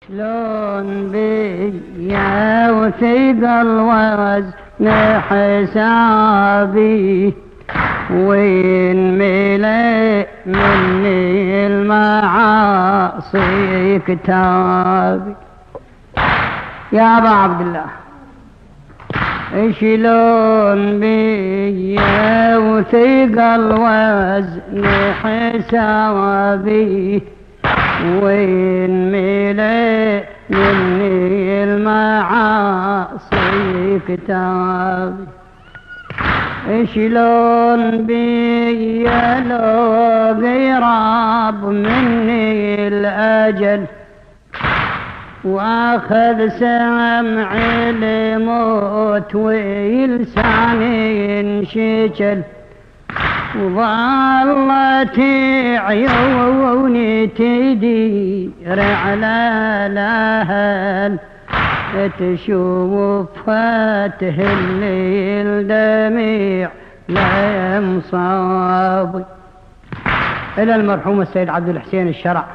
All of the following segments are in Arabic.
شلون بيا وثيق الوزن حسابي وين ملي مني المعاصي كتابي يا أبا عبد الله. شلون بيا وثيق الوزن حسابي وين ملي مني المعاصي كتابي. شلون بيا لو قراب مني الأجل واخذ سمعي لموت ولساني انشجل وظلت عيوني تدير على الأهل تشوف فتهل الدميع لا مصابي. إلى المرحوم السيد عبد الحسين الشرع.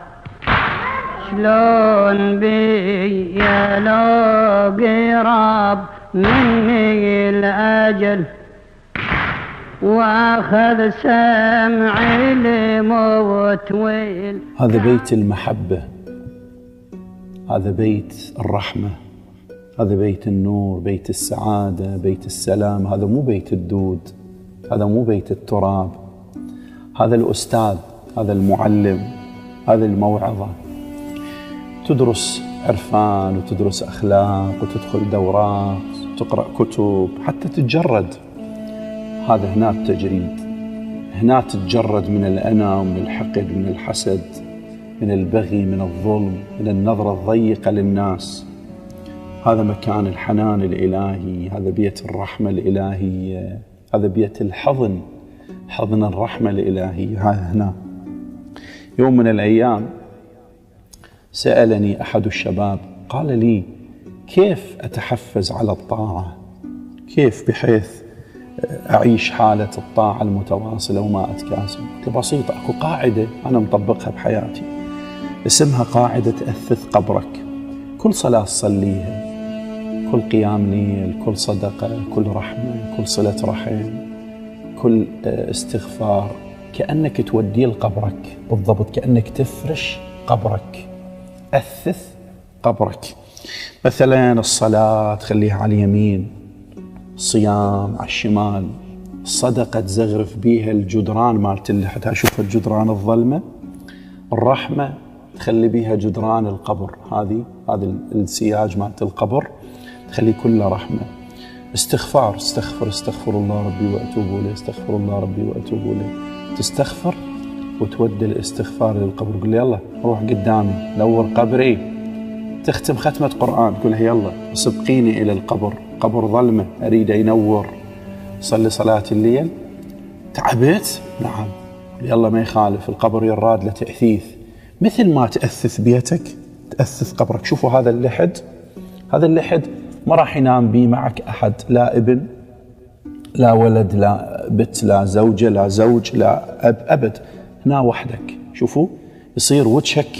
شلون بيا لو قراب مني الأجل واخذ سمعي لموت ويل. هذا بيت المحبة، هذا بيت الرحمة، هذا بيت النور، بيت السعادة، بيت السلام. هذا مو بيت الدود، هذا مو بيت التراب. هذا الأستاذ، هذا المعلم، هذا الموعظة. تدرس عرفان وتدرس أخلاق وتدخل دورات، تقرأ كتب حتى تتجرد. هذا هنا التجريد، هنا تتجرد من الأنا ومن الحقد من الحسد من البغي من الظلم من النظرة الضيقة للناس. هذا مكان الحنان الإلهي، هذا بيت الرحمة الإلهية، هذا بيت الحضن، حضن الرحمة الإلهية. هذا هنا. يوم من الأيام سألني أحد الشباب قال لي: كيف أتحفز على الطاعة؟ كيف بحيث أعيش حالة الطاعة المتواصلة وما أتكاسل؟ قلت له: بسيطة، أكو قاعدة أنا مطبقها بحياتي اسمها قاعدة أثث قبرك. كل صلاة تصليها، كل قيام ليل، كل صدقة، كل رحمة، كل صلة رحم، كل استغفار، كأنك توديه لقبرك بالضبط، كأنك تفرش قبرك. أثث قبرك. مثلا الصلاة تخليها على اليمين، الصيام على الشمال، الصدقة تزغرف بيها الجدران مالت اللي حتى أشوف الجدران الظلمة، الرحمة تخلي بيها جدران القبر، هذا السياج مالت القبر تخلي كله رحمة. استغفار، استغفر الله ربي وأتوب إليه، استغفر الله ربي وأتوب إليه. تستغفر وتودي الاستغفار للقبر. قل يلا روح قدامي نور قبري. تختم ختمة قرآن تقول يلا سبقيني إلى القبر، قبر ظلمة أريد ينور. صلي صلاة الليل. تعبت؟ نعم. يلا ما يخالف، القبر يراد لتأثيث. مثل ما تأثث بيتك تأثث قبرك. شوفوا هذا اللحد، هذا اللحد ما راح ينام بيه معك أحد، لا ابن لا ولد لا بت لا زوجة لا زوج لا أب، أبد. هنا وحدك. شوفوا يصير وجهك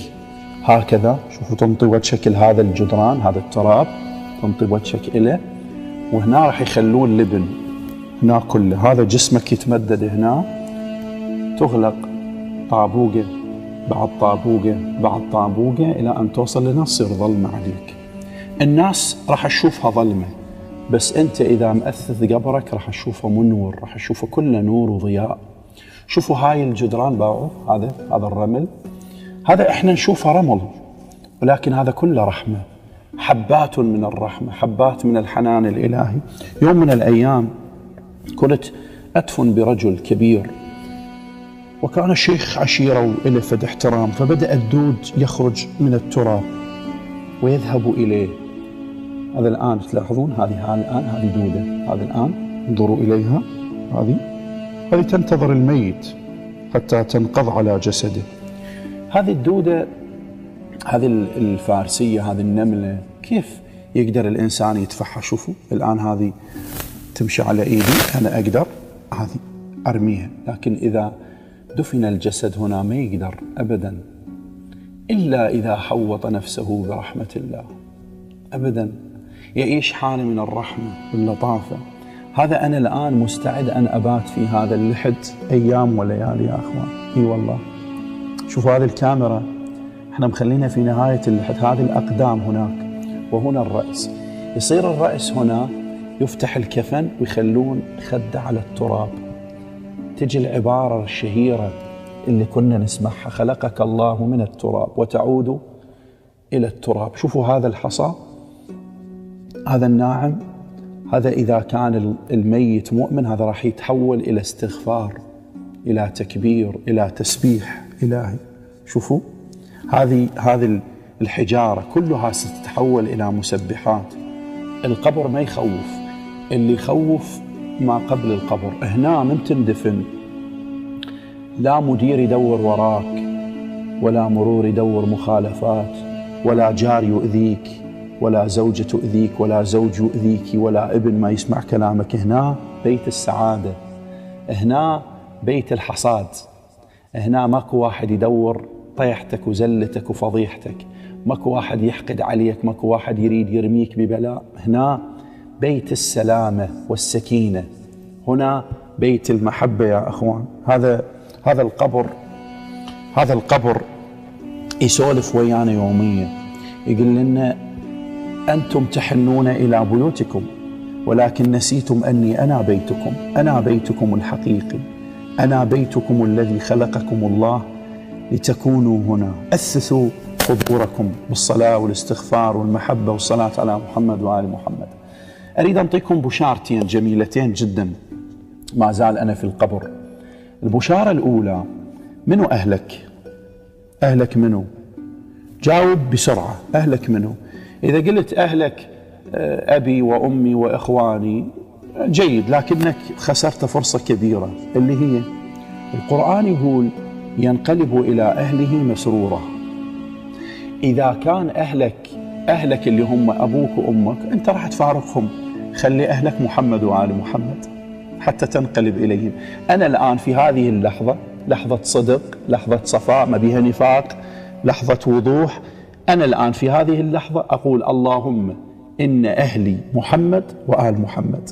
هكذا، شوفوا تنطي وجهك لهذا الجدران، هذا التراب تنطي وجهك إليه، وهنا راح يخلون لبن هنا كله. هذا جسمك يتمدد هنا، تغلق طابوقة بعد طابوقة بعد طابوقة إلى أن توصل لنا تصير ظلمة عليك. الناس راح تشوفها ظلمة، بس أنت إذا مأثث قبرك راح تشوفه منور، راح تشوفه كله نور وضياء. شوفوا هاي الجدران باعوا، هذا الرمل، هذا إحنا نشوفه رمل، ولكن هذا كله رحمة، حبات من الرحمة، حبات من الحنان الإلهي. يوم من الأيام كنت أدفن برجل كبير، وكان الشيخ عشيرة وإله فد احترام، فبدأ الدود يخرج من التراب ويذهب إليه. هذا الآن تلاحظون هذه الآن هذه دودة، هذا الآن انظروا إليها، هذه تنتظر الميت حتى تنقض على جسده. هذه الدودة، هذه الفارسية، هذه النملة، كيف يقدر الإنسان يدفعها؟ شوفوا الآن هذه تمشي على إيدي، أنا أقدر هذه أرميها، لكن إذا دفن الجسد هنا ما يقدر أبدا. إلا إذا حوط نفسه برحمة الله، أبدا يعيش حالة من الرحمة واللطافة. هذا أنا الآن مستعد أن أبات في هذا اللحد أيام وليالي يا أخوان. إي والله، شوفوا هذه الكاميرا، احنا مخلينا في نهاية اللحد، هذه الأقدام هناك وهنا الرأس. يصير الرأس هنا، يفتح الكفن ويخلون خده على التراب. تجي العبارة الشهيرة اللي كنا نسمعها: خلقك الله من التراب وتعود إلى التراب. شوفوا هذا الحصى، هذا الناعم، هذا إذا كان الميت مؤمن هذا راح يتحول إلى استغفار، إلى تكبير، إلى تسبيح إلهي. شوفوا هذه الحجارة كلها ستتحول إلى مسبحات. القبر ما يخوف، اللي يخوف ما قبل القبر. هنا من تندفن لا مدير يدور وراك، ولا مرور يدور مخالفات، ولا جار يؤذيك، ولا زوجة تؤذيك، ولا زوج يؤذيك، ولا ابن ما يسمع كلامك. هنا بيت السعادة، هنا بيت الحصاد. هنا ماكو واحد يدور طيحتك وزلتك وفضيحتك، ماكو واحد يحقد عليك، ماكو واحد يريد يرميك ببلاء. هنا بيت السلامة والسكينة، هنا بيت المحبة يا أخوان. هذا القبر يسولف ويانا يوميا، يقول لنا: أنتم تحنون إلى بيوتكم ولكن نسيتم أني أنا بيتكم الحقيقي، أنا بيتكم الذي خلقكم الله لتكونوا هنا. أسسوا قبوركم بالصلاة والاستغفار والمحبة والصلاة على محمد وآل محمد. أريد أنطيكم بشارتين جميلتين جدا ما زال أنا في القبر. البشارة الأولى: منو أهلك؟ أهلك منو؟ جاوب بسرعة، أهلك منو؟ إذا قلت أهلك أبي وأمي وإخواني جيد، لكنك خسرت فرصة كبيرة اللي هي القرآن يقول: ينقلب إلى أهله مسرورا. إذا كان أهلك اللي هم أبوك وأمك، أنت راح تفارقهم، خلي أهلك محمد وآل محمد حتى تنقلب إليهم. أنا الآن في هذه اللحظة، لحظة صدق، لحظة صفاء ما بها نفاق، لحظة وضوح. أنا الآن في هذه اللحظة أقول: اللهم إن أهلي محمد وآل محمد،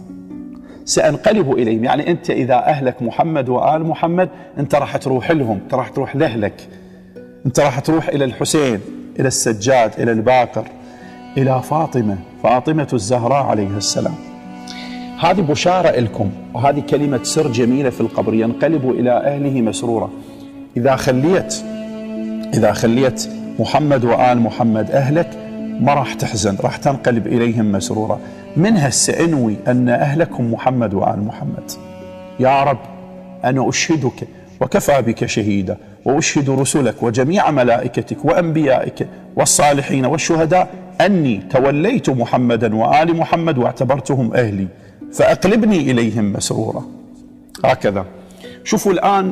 سأنقلب إليهم. يعني أنت إذا أهلك محمد وآل محمد، أنت راح تروح لهم، أنت راح تروح لأهلك، أنت راح تروح إلى الحسين، إلى السجاد، إلى الباقر، إلى فاطمة الزهراء عليها السلام. هذه بشارة لكم، وهذه كلمة سر جميلة في القبر: ينقلب إلى أهله مسرورا. إذا خليت محمد وآل محمد أهلك، ما راح تحزن، راح تنقلب إليهم مسرورا. منها سأنوي أن أهلكم محمد وآل محمد. يا رب أنا أشهدك وكفى بك شهيدا، وأشهد رسلك وجميع ملائكتك وأنبيائك والصالحين والشهداء أني توليت محمدا وآل محمد واعتبرتهم أهلي، فأقلبني إليهم مسرورا. هكذا. شوفوا الآن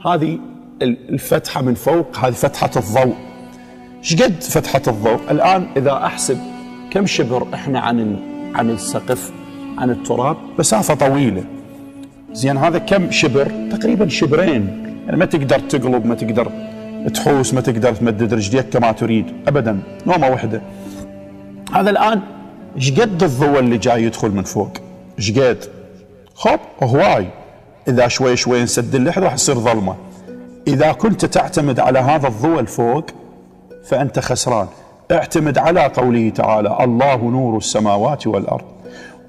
هذه الفتحة من فوق، هذه فتحة الضوء. شقد فتحة الضوء؟ الآن إذا أحسب كم شبر إحنا عن السقف، عن التراب، مسافة طويلة. زين، هذا كم شبر؟ تقريبا شبرين. يعني ما تقدر تقلب، ما تقدر تحوس، ما تقدر تمدد رجليك كما تريد أبدا، نومة واحدة. هذا الآن شقد الضوء اللي جاي يدخل من فوق؟ شقد؟ خب هواي. إذا شوي شوي نسد اللحد راح يصير ظلمة. إذا كنت تعتمد على هذا الضوء الفوق فأنت خسران. اعتمد على قوله تعالى: الله نور السماوات والأرض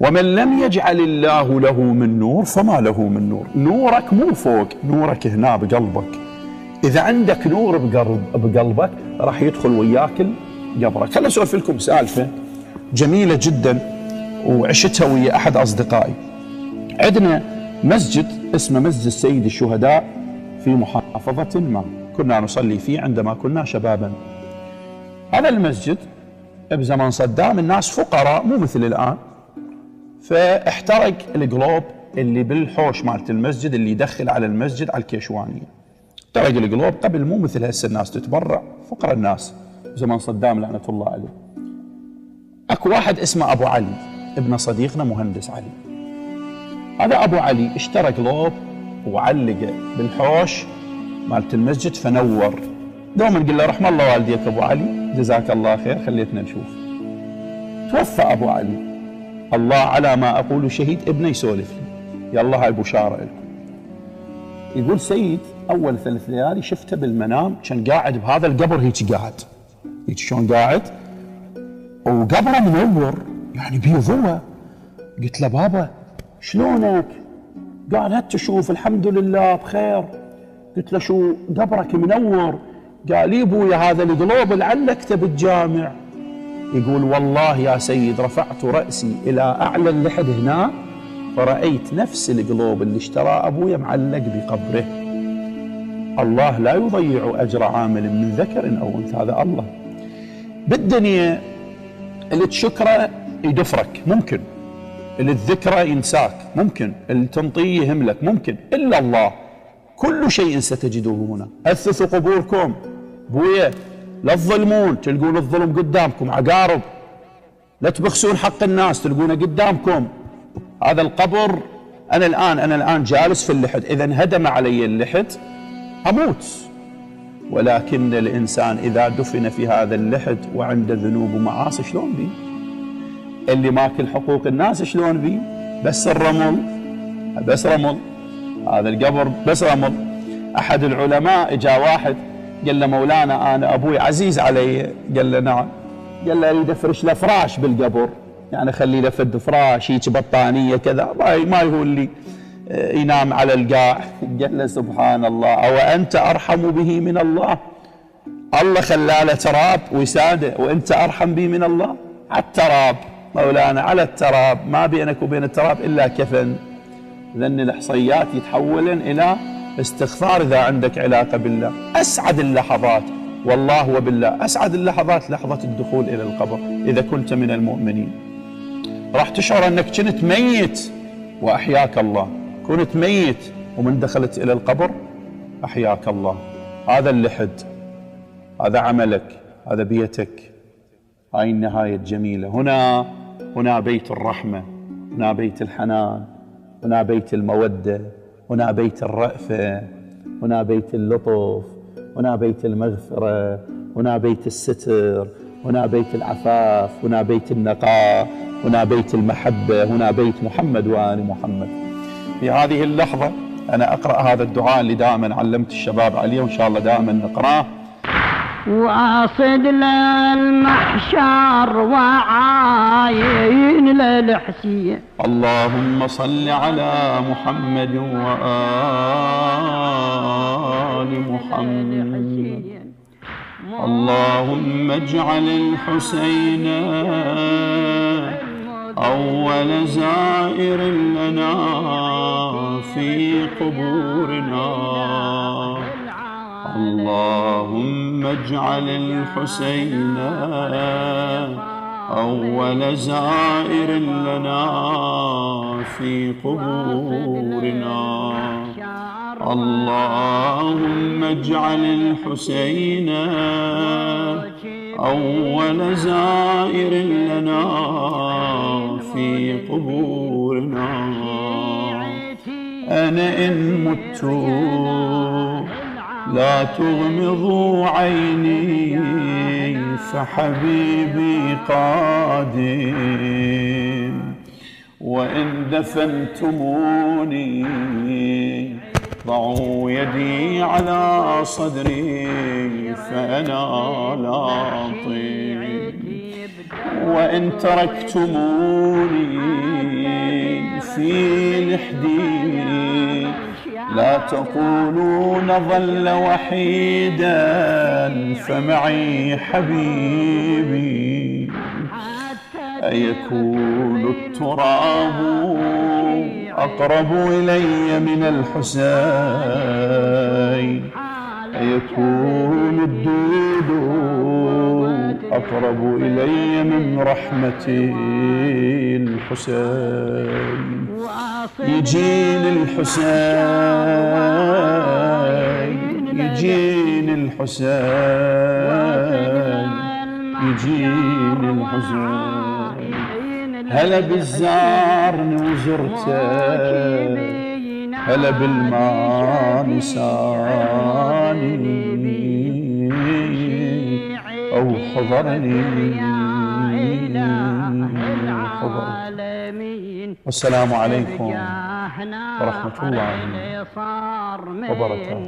ومن لم يجعل الله له من نور فما له من نور. نورك مو فوق، نورك هنا بقلبك. إذا عندك نور بقلبك راح يدخل وياك قبرك. خليني أسولف لكم سالفة جميلة جدا وعشتها ويا أحد أصدقائي. عندنا مسجد اسمه مسجد سيد الشهداء في محافظة ما، كنا نصلي فيه عندما كنا شبابا. هذا المسجد بزمن صدام الناس فقراء مو مثل الآن، فاحترق القلوب اللي بالحوش مالت المسجد اللي يدخل على المسجد على الكيشوانية. احترق القلوب قبل، مو مثل هسه الناس تتبرع، فقراء الناس زمن صدام لعنة الله عليه. اكو واحد اسمه ابو علي ابن صديقنا مهندس علي. هذا ابو علي اشترى قلوب وعلقه بالحوش مالت المسجد، فنور دوما نقول له رحم الله والديك ابو علي، جزاك الله خير خليتنا نشوف. توفى ابو علي، الله على ما اقول شهيد، ابنه يسولف لي، يلا هاي بشاره لكم. يقول سيد اول 3 ليالي شفته بالمنام كان قاعد بهذا القبر، هيك قاعد، هيك شلون قاعد، وقبره منور يعني بيه ضوء. قلت له بابا شلونك؟ قال هات تشوف الحمد لله بخير. قلت له شو قبرك منور؟ قال لي ابويا هذا القلوب لعلك بالجامع. يقول والله يا سيد رفعت رأسي إلى أعلى اللحد هنا فرأيت نفس القلوب اللي اشتراه أبويا معلق بقبره. الله لا يضيع أجر عامل من ذكر أو أنثى، هذا الله. بالدنيا اللي تشكره يدفرك ممكن، اللي تذكره ينساك ممكن، اللي تنطيه يهملك ممكن، إلا الله كل شيء ستجده هنا. أثثوا قبوركم بويا، لا تظلمون تلقون الظلم قدامكم عقارب، لا تبخسون حق الناس تلقونه قدامكم. هذا القبر أنا الآن جالس في اللحد، إذا انهدم علي اللحد أموت، ولكن الإنسان إذا دفن في هذا اللحد وعنده ذنوب ومعاصي شلون بيه؟ اللي ماكل حقوق الناس شلون بيه؟ بس الرمل، بس رمل، هذا القبر بس رمل. أحد العلماء جاء واحد قال له مولانا أنا أبوي عزيز علي. قال له نعم. قال له أريد أفرش له فراش بالقبر، يعني خلي له فد فراش هيك بطانية كذا ما يهون لي ينام على القاع. قال له سبحان الله، أو أنت أرحم به من الله؟ الله خلاله تراب ويساده وأنت أرحم به من الله؟ على التراب مولانا، على التراب، ما بينك وبين التراب إلا كفن. لأن الإحصائيات يتحولن إلى استغفار إذا عندك علاقة بالله. أسعد اللحظات والله وبالله أسعد اللحظات لحظة الدخول إلى القبر. إذا كنت من المؤمنين راح تشعر أنك كنت ميت وأحياك الله، كنت ميت ومن دخلت إلى القبر أحياك الله. هذا اللحد، هذا عملك، هذا بيتك، هاي النهاية الجميلة. هنا بيت الرحمة، هنا بيت الحنان، هنا بيت المودة، هنا بيت الرأفة، هنا بيت اللطف، هنا بيت المغفرة، هنا بيت الستر، هنا بيت العفاف، هنا بيت النقاء، هنا بيت المحبة، هنا بيت محمد وآل محمد. في هذه اللحظة أنا أقرأ هذا الدعاء اللي دائما علمت الشباب عليه، وإن شاء الله دائما نقرأه. واصد للمحشر وعاين للحسين، اللهم صل على محمد وآل محمد. اللهم اجعل الحسين أول زائر لنا في قبورنا. اللهم اجعل الحسين أول زائر لنا في قبورنا. اللهم اجعل الحسين أول زائر لنا في قبورنا. أنا إن مت لا تغمضوا عيني فحبيبي قادم، وإن دفنتموني ضعوا يدي على صدري فأنا لاطم، وإن تركتموني في لحدي لا تقولون ظل وحيدا فمعي حبيبي. أيكون التراب أقرب إلي من الحسين؟ أيكون الدود أقرب إلي من رحمة الحسين؟ يجين الحسين، يجين الحسين، يجين الحسين. هلا بالزار وزرته، هلا بالما نساني، حضرني والسلام عليكم ورحمة الله وبركاته.